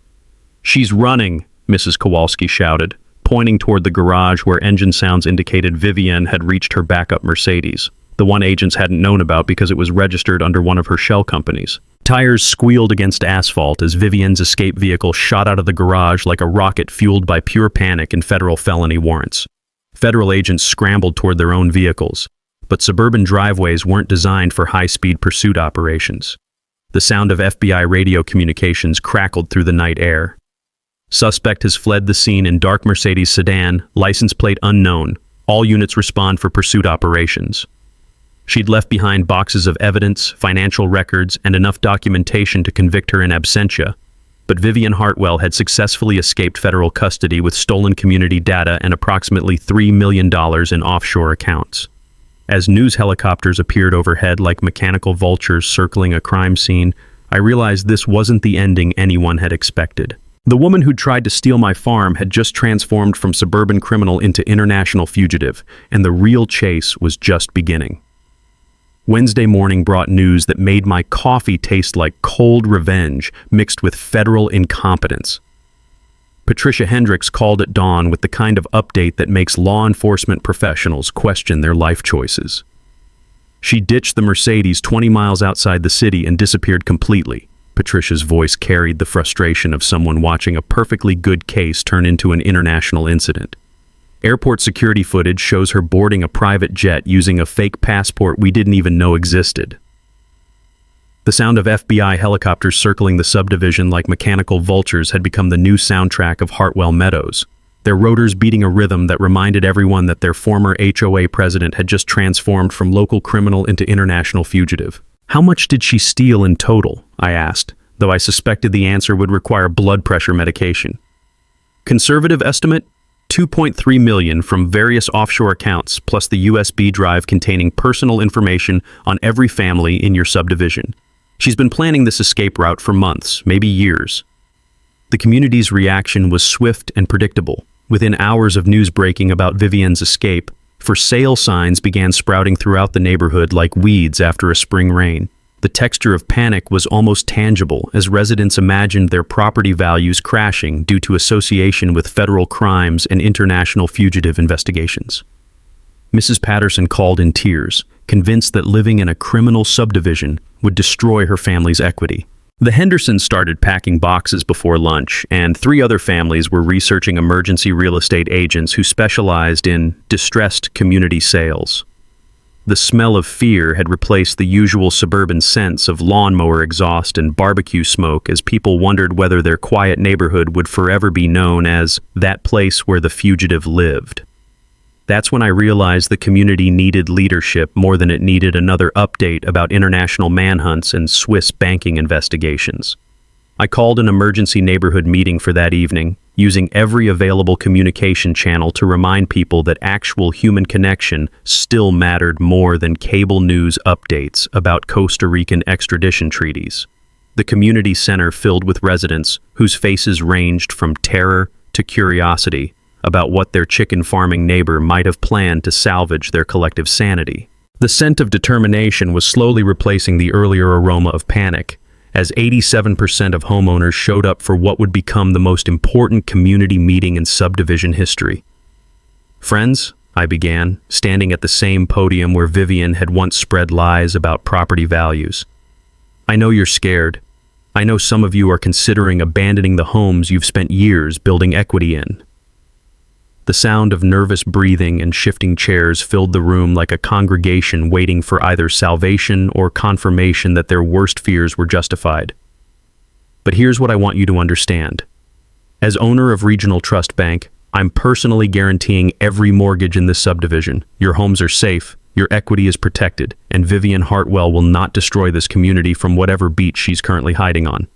"She's running," Mrs. Kowalski shouted, pointing toward the garage where engine sounds indicated Vivian had reached her backup Mercedes, the one agents hadn't known about because it was registered under one of her shell companies. Tires squealed against asphalt as Vivian's escape vehicle shot out of the garage like a rocket fueled by pure panic and federal felony warrants. Federal agents scrambled toward their own vehicles, but suburban driveways weren't designed for high-speed pursuit operations. The sound of FBI radio communications crackled through the night air. "Suspect has fled the scene in dark Mercedes sedan, license plate unknown. All units respond for pursuit operations." She'd left behind boxes of evidence, financial records, and enough documentation to convict her in absentia, but Vivian Hartwell had successfully escaped federal custody with stolen community data and approximately $3 million in offshore accounts. As news helicopters appeared overhead like mechanical vultures circling a crime scene, I realized this wasn't the ending anyone had expected. The woman who'd tried to steal my farm had just transformed from suburban criminal into international fugitive, and the real chase was just beginning. Wednesday morning brought news that made my coffee taste like cold revenge mixed with federal incompetence. Patricia Hendricks called at dawn with the kind of update that makes law enforcement professionals question their life choices. She ditched the Mercedes 20 miles outside the city and disappeared completely. Patricia's voice carried the frustration of someone watching a perfectly good case turn into an international incident. Airport security footage shows her boarding a private jet using a fake passport we didn't even know existed. The sound of FBI helicopters circling the subdivision like mechanical vultures had become the new soundtrack of Hartwell Meadows, their rotors beating a rhythm that reminded everyone that their former HOA president had just transformed from local criminal into international fugitive. "How much did she steal in total?" I asked, though I suspected the answer would require blood pressure medication. "Conservative estimate? $2.3 million from various offshore accounts, plus the USB drive containing personal information on every family in your subdivision. She's been planning this escape route for months, maybe years." The community's reaction was swift and predictable. Within hours of news breaking about Vivian's escape, for sale signs began sprouting throughout the neighborhood like weeds after a spring rain. The texture of panic was almost tangible as residents imagined their property values crashing due to association with federal crimes and international fugitive investigations. Mrs. Patterson called in tears, convinced that living in a criminal subdivision would destroy her family's equity. The Hendersons started packing boxes before lunch, and 3 other families were researching emergency real estate agents who specialized in distressed community sales. The smell of fear had replaced the usual suburban scents of lawnmower exhaust and barbecue smoke as people wondered whether their quiet neighborhood would forever be known as that place where the fugitive lived. That's when I realized the community needed leadership more than it needed another update about international manhunts and Swiss banking investigations. I called an emergency neighborhood meeting for that evening, using every available communication channel to remind people that actual human connection still mattered more than cable news updates about Costa Rican extradition treaties. The community center filled with residents whose faces ranged from terror to curiosity about what their chicken farming neighbor might have planned to salvage their collective sanity. The scent of determination was slowly replacing the earlier aroma of panic, as 87% of homeowners showed up for what would become the most important community meeting in subdivision history. "Friends," I began, standing at the same podium where Vivian had once spread lies about property values. "I know you're scared. I know some of you are considering abandoning the homes you've spent years building equity in." The sound of nervous breathing and shifting chairs filled the room like a congregation waiting for either salvation or confirmation that their worst fears were justified. But here's what I want you to understand. As owner of Regional Trust Bank, I'm personally guaranteeing every mortgage in this subdivision. Your homes are safe, your equity is protected, and Vivian Hartwell will not destroy this community from whatever beach she's currently hiding on.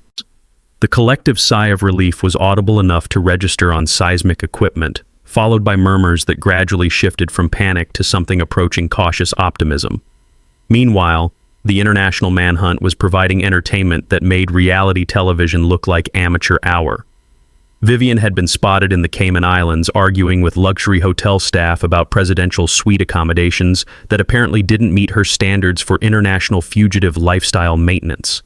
The collective sigh of relief was audible enough to register on seismic equipment, followed by murmurs that gradually shifted from panic to something approaching cautious optimism. Meanwhile, the international manhunt was providing entertainment that made reality television look like amateur hour. Vivian had been spotted in the Cayman Islands arguing with luxury hotel staff about presidential suite accommodations that apparently didn't meet her standards for international fugitive lifestyle maintenance.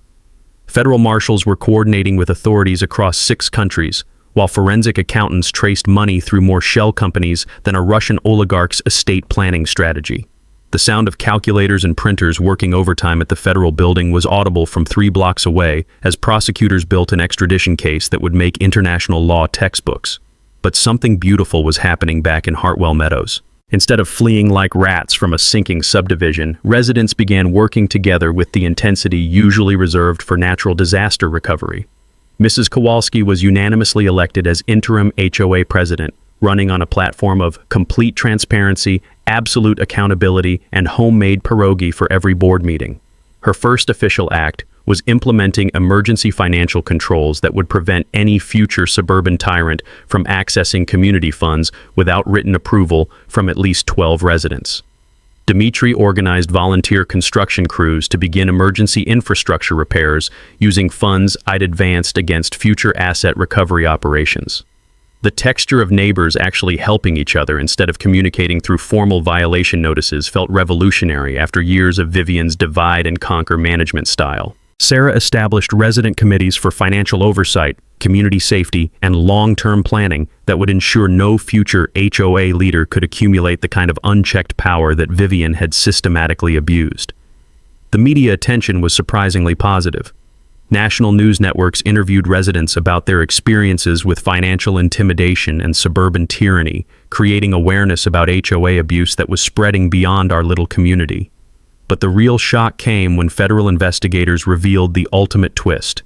Federal marshals were coordinating with authorities across 6 countries, while forensic accountants traced money through more shell companies than a Russian oligarch's estate planning strategy. The sound of calculators and printers working overtime at the federal building was audible from 3 blocks away as prosecutors built an extradition case that would make international law textbooks. But something beautiful was happening back in Hartwell Meadows. Instead of fleeing like rats from a sinking subdivision, residents began working together with the intensity usually reserved for natural disaster recovery. Mrs. Kowalski was unanimously elected as interim HOA president, running on a platform of complete transparency, absolute accountability, and homemade pierogi for every board meeting. Her first official act was implementing emergency financial controls that would prevent any future suburban tyrant from accessing community funds without written approval from at least 12 residents. Dimitri organized volunteer construction crews to begin emergency infrastructure repairs using funds I'd advanced against future asset recovery operations. The texture of neighbors actually helping each other instead of communicating through formal violation notices felt revolutionary after years of Vivian's divide-and-conquer management style. Sarah established resident committees for financial oversight, community safety, and long-term planning that would ensure no future HOA leader could accumulate the kind of unchecked power that Vivian had systematically abused. The media attention was surprisingly positive. National news networks interviewed residents about their experiences with financial intimidation and suburban tyranny, creating awareness about HOA abuse that was spreading beyond our little community. But the real shock came when federal investigators revealed the ultimate twist.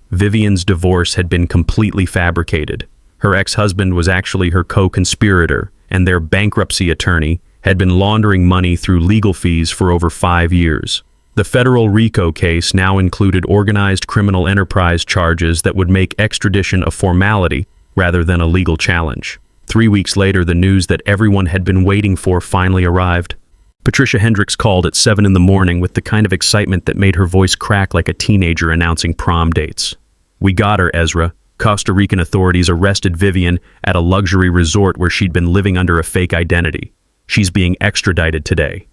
Vivian's divorce had been completely fabricated. Her ex-husband was actually her co-conspirator, and their bankruptcy attorney had been laundering money through legal fees for over 5 years. The federal RICO case now included organized criminal enterprise charges that would make extradition a formality rather than a legal challenge. 3 weeks later, the news that everyone had been waiting for finally arrived. Patricia Hendricks called at 7 in the morning with the kind of excitement that made her voice crack like a teenager announcing prom dates. "We got her, Ezra. Costa Rican authorities arrested Vivian at a luxury resort where she'd been living under a fake identity. She's being extradited today."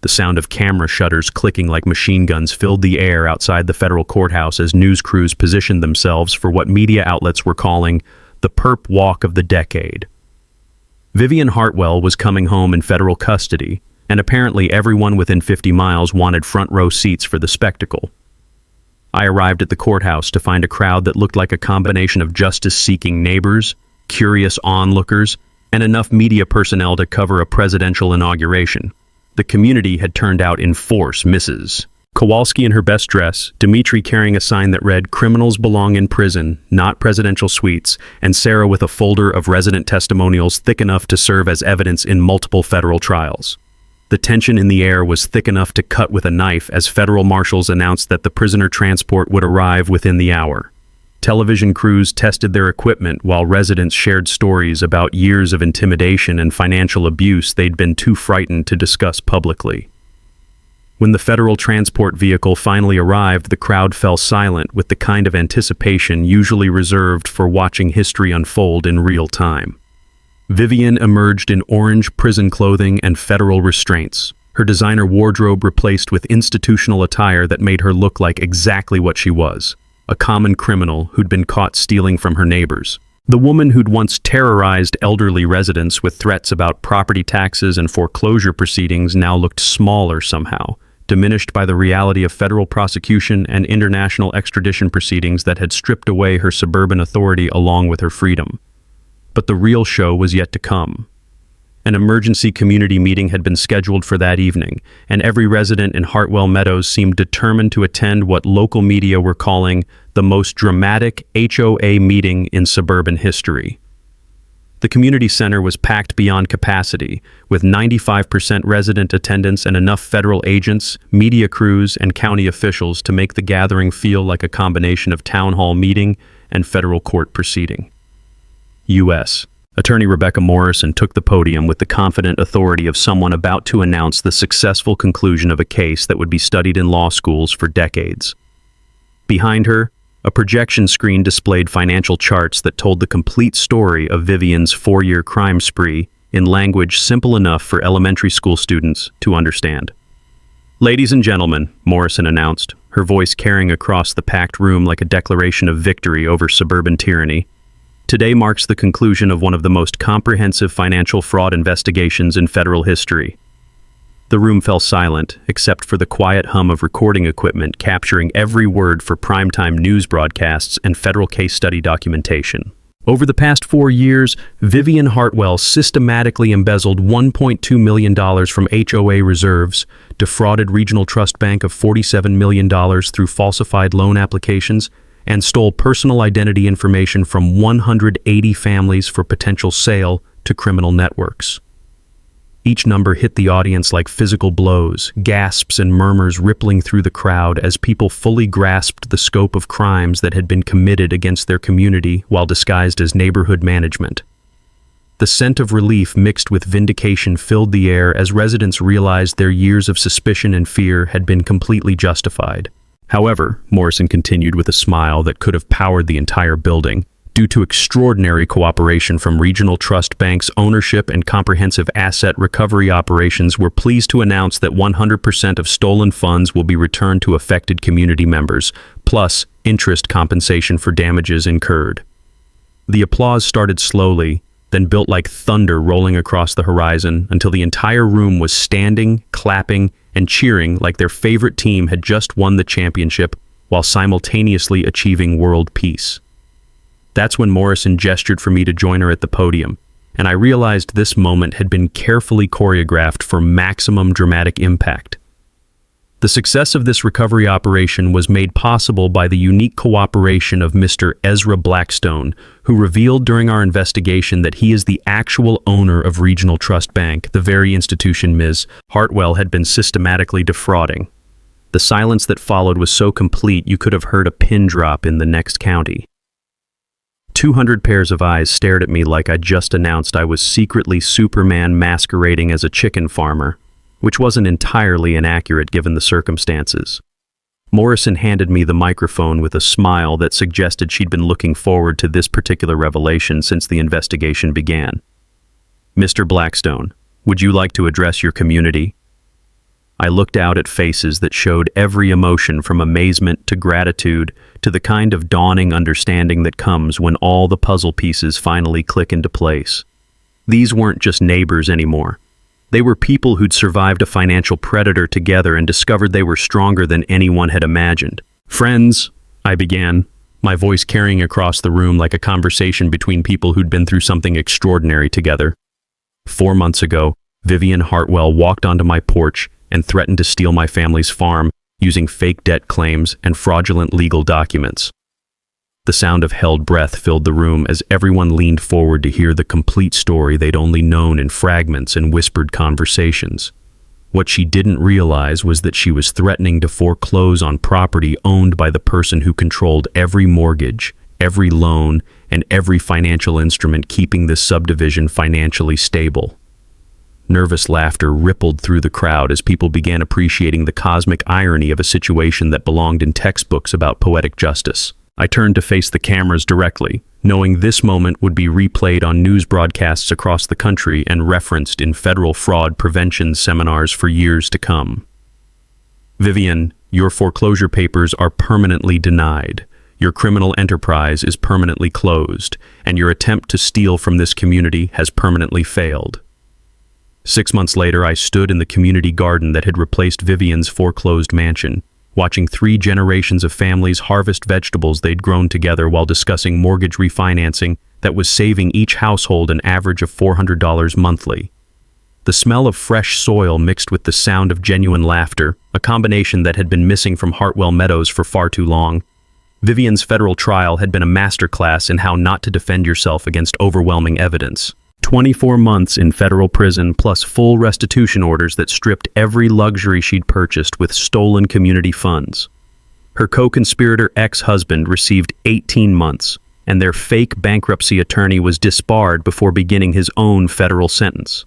The sound of camera shutters clicking like machine guns filled the air outside the federal courthouse as news crews positioned themselves for what media outlets were calling the perp walk of the decade. Vivian Hartwell was coming home in federal custody, and apparently everyone within 50 miles wanted front row seats for the spectacle. I arrived at the courthouse to find a crowd that looked like a combination of justice-seeking neighbors, curious onlookers, and enough media personnel to cover a presidential inauguration. The community had turned out in force Mrs. Kowalski in her best dress, Dmitri carrying a sign that read, "Criminals belong in prison, not presidential suites," and Sarah with a folder of resident testimonials thick enough to serve as evidence in multiple federal trials. The tension in the air was thick enough to cut with a knife as federal marshals announced that the prisoner transport would arrive within the hour. Television crews tested their equipment while residents shared stories about years of intimidation and financial abuse they'd been too frightened to discuss publicly. When the federal transport vehicle finally arrived, the crowd fell silent with the kind of anticipation usually reserved for watching history unfold in real time. Vivian emerged in orange prison clothing and federal restraints, her designer wardrobe replaced with institutional attire that made her look like exactly what she was, a common criminal who'd been caught stealing from her neighbors. The woman who'd once terrorized elderly residents with threats about property taxes and foreclosure proceedings now looked smaller somehow, diminished by the reality of federal prosecution and international extradition proceedings that had stripped away her suburban authority along with her freedom. But the real show was yet to come. An emergency community meeting had been scheduled for that evening, and every resident in Hartwell Meadows seemed determined to attend what local media were calling the most dramatic HOA meeting in suburban history. The community center was packed beyond capacity, with 95% resident attendance and enough federal agents, media crews, and county officials to make the gathering feel like a combination of town hall meeting and federal court proceeding. U.S. Attorney Rebecca Morrison took the podium with the confident authority of someone about to announce the successful conclusion of a case that would be studied in law schools for decades. Behind her, a projection screen displayed financial charts that told the complete story of Vivian's 4-year crime spree in language simple enough for elementary school students to understand. "Ladies and gentlemen," Morrison announced, her voice carrying across the packed room like a declaration of victory over suburban tyranny, "today marks the conclusion of one of the most comprehensive financial fraud investigations in federal history." The room fell silent, except for the quiet hum of recording equipment capturing every word for primetime news broadcasts and federal case study documentation. Over the past 4 years, Vivian Hartwell systematically embezzled $1.2 million from HOA reserves, defrauded Regional Trust Bank of $47 million through falsified loan applications, and stole personal identity information from 180 families for potential sale to criminal networks. Each number hit the audience like physical blows, gasps and murmurs rippling through the crowd as people fully grasped the scope of crimes that had been committed against their community while disguised as neighborhood management. The scent of relief mixed with vindication filled the air as residents realized their years of suspicion and fear had been completely justified. However, Morrison continued with a smile that could have powered the entire building, due to extraordinary cooperation from Regional Trust Bank's ownership and comprehensive asset recovery operations, we're pleased to announce that 100% of stolen funds will be returned to affected community members, plus interest compensation for damages incurred. The applause started slowly, then built like thunder rolling across the horizon until the entire room was standing, clapping, and cheering like their favorite team had just won the championship while simultaneously achieving world peace. That's when Morrison gestured for me to join her at the podium, and I realized this moment had been carefully choreographed for maximum dramatic impact. The success of this recovery operation was made possible by the unique cooperation of Mr. Ezra Blackstone, who revealed during our investigation that he is the actual owner of Regional Trust Bank, the very institution Ms. Hartwell had been systematically defrauding. The silence that followed was so complete you could have heard a pin drop in the next county. 200 pairs of eyes stared at me like I'd just announced I was secretly Superman masquerading as a chicken farmer, which wasn't entirely inaccurate given the circumstances. Morrison handed me the microphone with a smile that suggested she'd been looking forward to this particular revelation since the investigation began. "Mr. Blackstone, would you like to address your community?" I looked out at faces that showed every emotion from amazement to gratitude to the kind of dawning understanding that comes when all the puzzle pieces finally click into place. These weren't just neighbors anymore. They were people who'd survived a financial predator together and discovered they were stronger than anyone had imagined. "Friends," I began, my voice carrying across the room like a conversation between people who'd been through something extraordinary together. 4 months ago, Vivian Hartwell walked onto my porch and threatened to steal my family's farm using fake debt claims and fraudulent legal documents. The sound of held breath filled the room as everyone leaned forward to hear the complete story they'd only known in fragments and whispered conversations. What she didn't realize was that she was threatening to foreclose on property owned by the person who controlled every mortgage, every loan, and every financial instrument keeping this subdivision financially stable. Nervous laughter rippled through the crowd as people began appreciating the cosmic irony of a situation that belonged in textbooks about poetic justice. I turned to face the cameras directly, knowing this moment would be replayed on news broadcasts across the country and referenced in federal fraud prevention seminars for years to come. Vivian, your foreclosure papers are permanently denied. Your criminal enterprise is permanently closed, and your attempt to steal from this community has permanently failed. 6 months later, I stood in the community garden that had replaced Vivian's foreclosed mansion, watching 3 generations of families harvest vegetables they'd grown together while discussing mortgage refinancing that was saving each household an average of $400 monthly. The smell of fresh soil mixed with the sound of genuine laughter, a combination that had been missing from Hartwell Meadows for far too long. Vivian's federal trial had been a masterclass in how not to defend yourself against overwhelming evidence. 24 months in federal prison plus full restitution orders that stripped every luxury she'd purchased with stolen community funds. Her co-conspirator ex-husband received 18 months, and their fake bankruptcy attorney was disbarred before beginning his own federal sentence.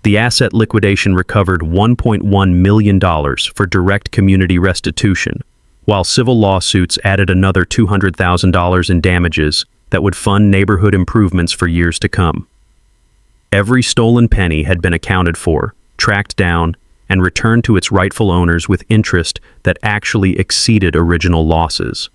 The asset liquidation recovered $1.1 million for direct community restitution, while civil lawsuits added another $200,000 in damages that would fund neighborhood improvements for years to come. Every stolen penny had been accounted for, tracked down, and returned to its rightful owners with interest that actually exceeded original losses.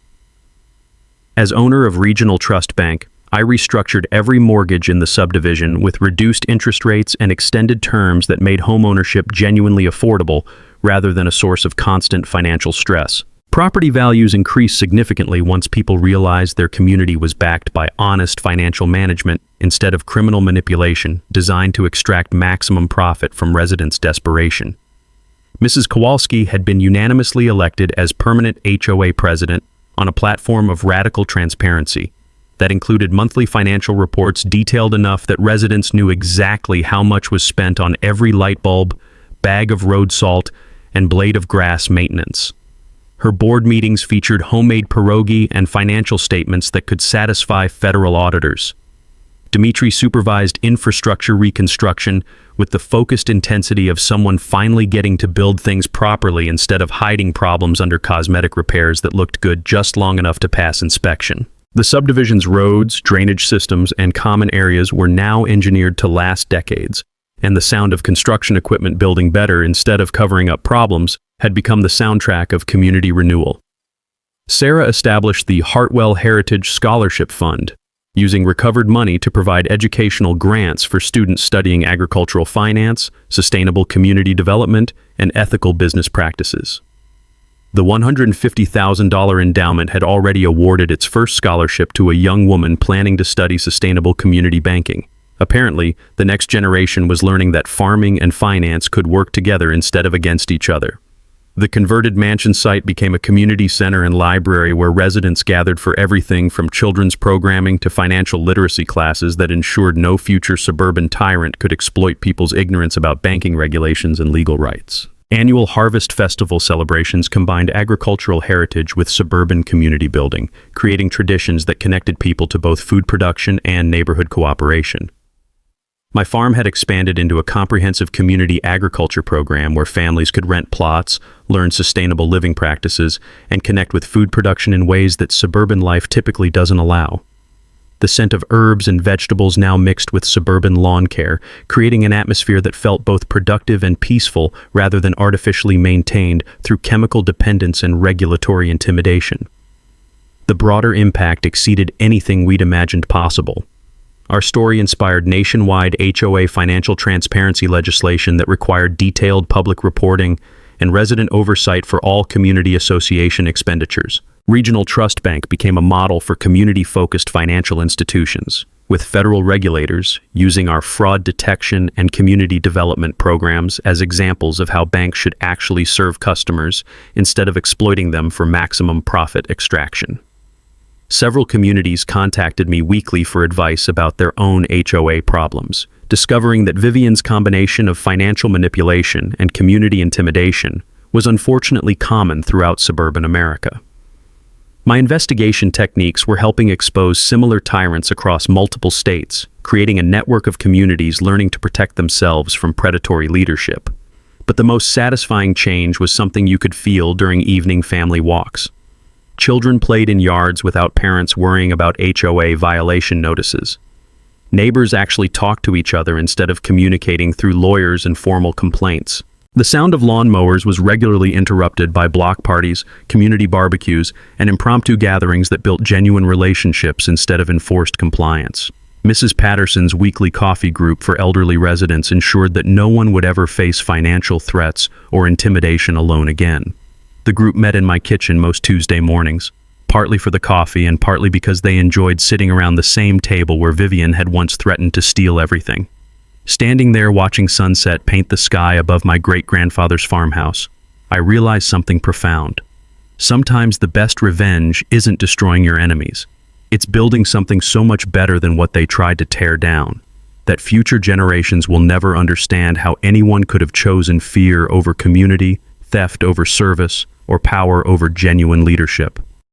As owner of Regional Trust Bank, I restructured every mortgage in the subdivision with reduced interest rates and extended terms that made homeownership genuinely affordable rather than a source of constant financial stress. Property values increased significantly once people realized their community was backed by honest financial management instead of criminal manipulation designed to extract maximum profit from residents' desperation. Mrs. Kowalski had been unanimously elected as permanent HOA president on a platform of radical transparency that included monthly financial reports detailed enough that residents knew exactly how much was spent on every light bulb, bag of road salt, and blade of grass maintenance. Her board meetings featured homemade pierogi and financial statements that could satisfy federal auditors. Dimitri supervised infrastructure reconstruction with the focused intensity of someone finally getting to build things properly instead of hiding problems under cosmetic repairs that looked good just long enough to pass inspection. The subdivision's roads, drainage systems, and common areas were now engineered to last decades, and the sound of construction equipment building better instead of covering up problems had become the soundtrack of community renewal. Sarah established the Hartwell Heritage Scholarship Fund, using recovered money to provide educational grants for students studying agricultural finance, sustainable community development, and ethical business practices. The $150,000 endowment had already awarded its first scholarship to a young woman planning to study sustainable community banking. Apparently, the next generation was learning that farming and finance could work together instead of against each other. The converted mansion site became a community center and library where residents gathered for everything from children's programming to financial literacy classes that ensured no future suburban tyrant could exploit people's ignorance about banking regulations and legal rights. Annual Harvest Festival celebrations combined agricultural heritage with suburban community building, creating traditions that connected people to both food production and neighborhood cooperation. My farm had expanded into a comprehensive community agriculture program where families could rent plots, learn sustainable living practices, and connect with food production in ways that suburban life typically doesn't allow. The scent of herbs and vegetables now mixed with suburban lawn care, creating an atmosphere that felt both productive and peaceful rather than artificially maintained through chemical dependence and regulatory intimidation. The broader impact exceeded anything we'd imagined possible. Our story inspired nationwide HOA financial transparency legislation that required detailed public reporting and resident oversight for all community association expenditures. Regional Trust Bank became a model for community-focused financial institutions. with federal regulators using our fraud detection and community development programs as examples of how banks should actually serve customers instead of exploiting them for maximum profit extraction. Several communities contacted me weekly for advice about their own HOA problems, discovering that Vivian's combination of financial manipulation and community intimidation was unfortunately common throughout suburban America. My investigation techniques were helping expose similar tyrants across multiple states, creating a network of communities learning to protect themselves from predatory leadership. But the most satisfying change was something you could feel during evening family walks. Children played in yards without parents worrying about HOA violation notices. Neighbors actually talked to each other instead of communicating through lawyers and formal complaints. The sound of lawnmowers was regularly interrupted by block parties, community barbecues, and impromptu gatherings that built genuine relationships instead of enforced compliance. Mrs. Patterson's weekly coffee group for elderly residents ensured that no one would ever face financial threats or intimidation alone again. The group met in my kitchen most Tuesday mornings, partly for the coffee and partly because they enjoyed sitting around the same table where Vivian had once threatened to steal everything. Standing there watching sunset paint the sky above my great-grandfather's farmhouse, I realized something profound. Sometimes the best revenge isn't destroying your enemies. It's building something so much better than what they tried to tear down, that future generations will never understand how anyone could have chosen fear over community, theft over service, or power over genuine leadership.